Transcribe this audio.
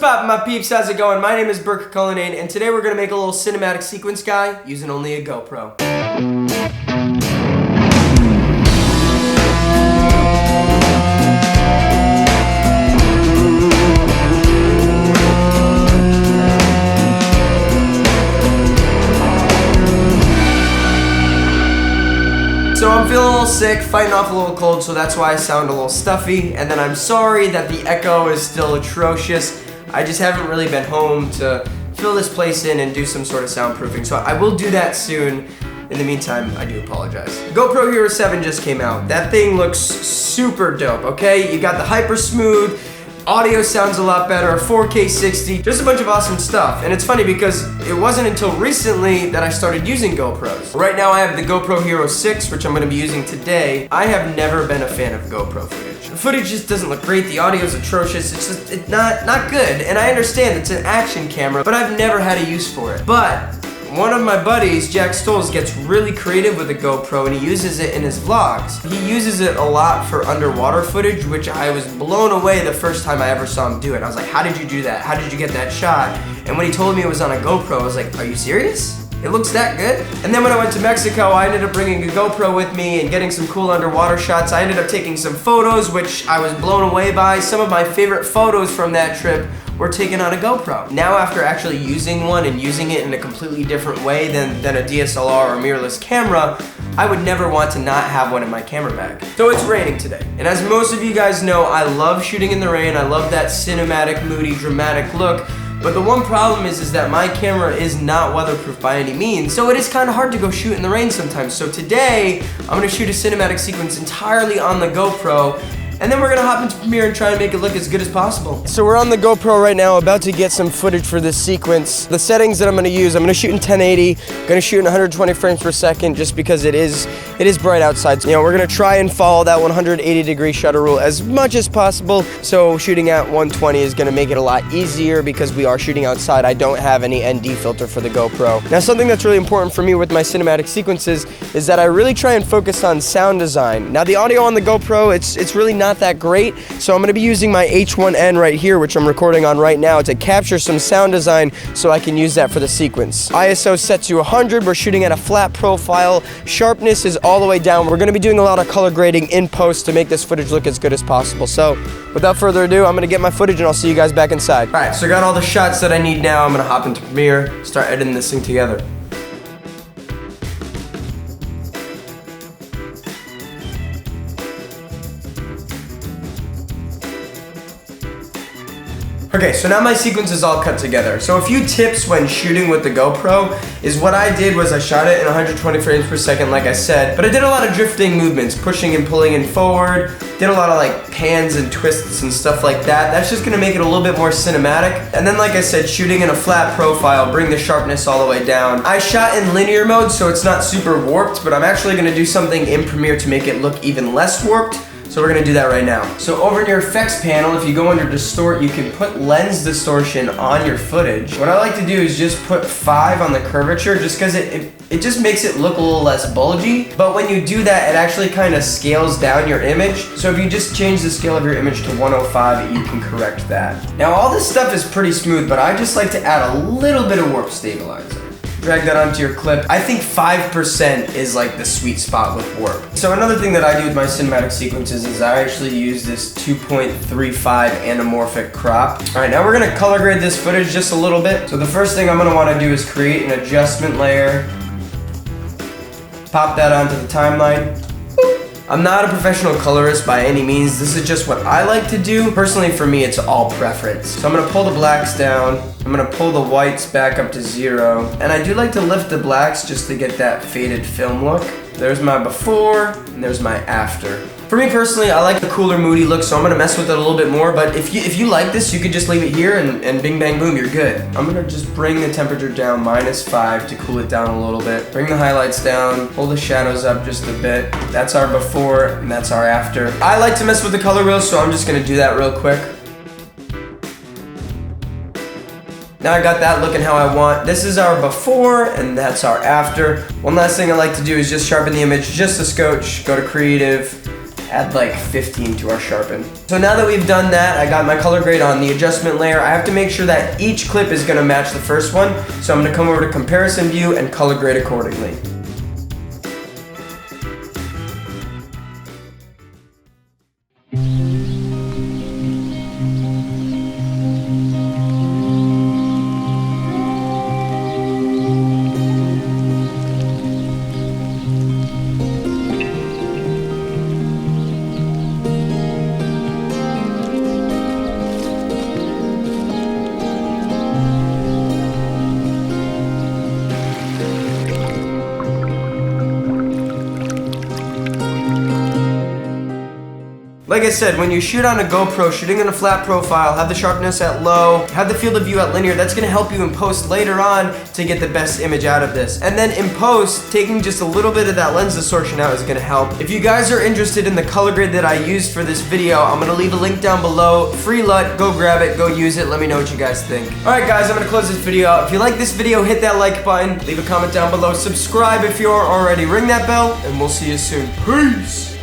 poppin', my peeps? How's it going? My name is Burke Cullinane, and today we're gonna make a little cinematic sequence guy using only a GoPro. So I'm feeling a little sick, fighting off a little cold, so that's why I sound a little stuffy. And then I'm sorry that the echo is still atrocious. I just haven't really been home to fill this place in and do some sort of soundproofing. So I will do that soon. In the meantime, I do apologize. GoPro Hero 7 just came out. That thing looks super dope, okay? You got the hyper smooth, audio sounds a lot better, 4K 60, just a bunch of awesome stuff. And it's funny because it wasn't until recently that I started using GoPros. Right now I have the GoPro Hero 6, which I'm gonna be using today. I have never been a fan of GoPro footage. The footage just doesn't look great, the audio is atrocious, it's not good. And I understand it's an action camera, but I've never had a use for it. But one of my buddies, Jack Stoles, gets really creative with the GoPro and he uses it in his vlogs. He uses it a lot for underwater footage, which I was blown away the first time I ever saw him do it. I was like, how did you do that? How did you get that shot? And when he told me it was on a GoPro, I was like, are you serious? It looks that good? And then when I went to Mexico, I ended up bringing a GoPro with me and getting some cool underwater shots. I ended up taking some photos, which I was blown away by. Some of my favorite photos from that trip were taken on a GoPro. Now after actually using one and using it in a completely different way than a DSLR or mirrorless camera, I would never want to not have one in my camera bag. So it's raining today. And as most of you guys know, I love shooting in the rain. I love that cinematic, moody, dramatic look. But the one problem is that my camera is not weatherproof by any means, so it is kind of hard to go shoot in the rain sometimes. So today, I'm gonna shoot a cinematic sequence entirely on the GoPro, and then we're gonna hop into Premiere and try and make it look as good as possible. So we're on the GoPro right now, about to get some footage for this sequence. The settings that I'm gonna use, I'm gonna shoot in 1080, gonna shoot in 120 frames per second just because it is bright outside. So, you know, we're gonna try and follow that 180-degree shutter rule as much as possible. So shooting at 120 is gonna make it a lot easier because we are shooting outside. I don't have any ND filter for the GoPro. Now, something that's really important for me with my cinematic sequences is that I really try and focus on sound design. Now, the audio on the GoPro, it's really not that great, so I'm going to be using my H1N right here, which I'm recording on right now, to capture some sound design so I can use that for the sequence. ISO set to 100, we're shooting at a flat profile, sharpness is all the way down. We're going to be doing a lot of color grading in post to make this footage look as good as possible. So without further ado, I'm going to get my footage and I'll see you guys back inside. Alright, so I got all the shots that I need now. I'm going to hop into Premiere, start editing this thing together. Okay, so now my sequence is all cut together. So a few tips when shooting with the GoPro is what I did was I shot it in 120 frames per second, like I said, but I did a lot of drifting movements, pushing and pulling and forward, did a lot of like pans and twists and stuff like that. That's just gonna make it a little bit more cinematic. And then, like I said, shooting in a flat profile, bring the sharpness all the way down. I shot in linear mode, so it's not super warped, but I'm actually gonna do something in Premiere to make it look even less warped. So we're gonna do that right now. So over in your effects panel, if you go under distort, you can put lens distortion on your footage. What I like to do is just put 5 on the curvature just because it just makes it look a little less bulgy. But when you do that, it actually kind of scales down your image. So if you just change the scale of your image to 105, you can correct that. Now all this stuff is pretty smooth, but I just like to add a little bit of warp stabilizer. Drag that onto your clip. I think 5% is like the sweet spot with warp. So another thing that I do with my cinematic sequences is I actually use this 2.35 anamorphic crop. All right, now we're gonna color grade this footage just a little bit. So the first thing I'm gonna wanna do is create an adjustment layer. Pop that onto the timeline. I'm not a professional colorist by any means. This is just what I like to do. Personally, for me, it's all preference. So I'm gonna pull the blacks down. I'm gonna pull the whites back up to 0. And I do like to lift the blacks just to get that faded film look. There's my before, and there's my after. For me personally, I like the cooler, moody look, so I'm gonna mess with it a little bit more, but if you like this, you could just leave it here and bing, bang, boom, you're good. I'm gonna just bring the temperature down -5 to cool it down a little bit. Bring the highlights down, pull the shadows up just a bit. That's our before, and that's our after. I like to mess with the color wheel, so I'm just gonna do that real quick. Now I got that looking how I want. This is our before, and that's our after. One last thing I like to do is just sharpen the image just a scotch, go to creative, add like 15 to our sharpen. So now that we've done that, I got my color grade on the adjustment layer. I have to make sure that each clip is gonna match the first one. So I'm gonna come over to comparison view and color grade accordingly. Like I said, when you shoot on a GoPro, shooting in a flat profile, have the sharpness at low, have the field of view at linear, that's gonna help you in post later on to get the best image out of this. And then in post, taking just a little bit of that lens distortion out is gonna help. If you guys are interested in the color grade that I used for this video, I'm gonna leave a link down below. Free LUT, go grab it, go use it, let me know what you guys think. Alright guys, I'm gonna close this video out. If you like this video, hit that like button, leave a comment down below, subscribe if you're already, ring that bell, and we'll see you soon. Peace!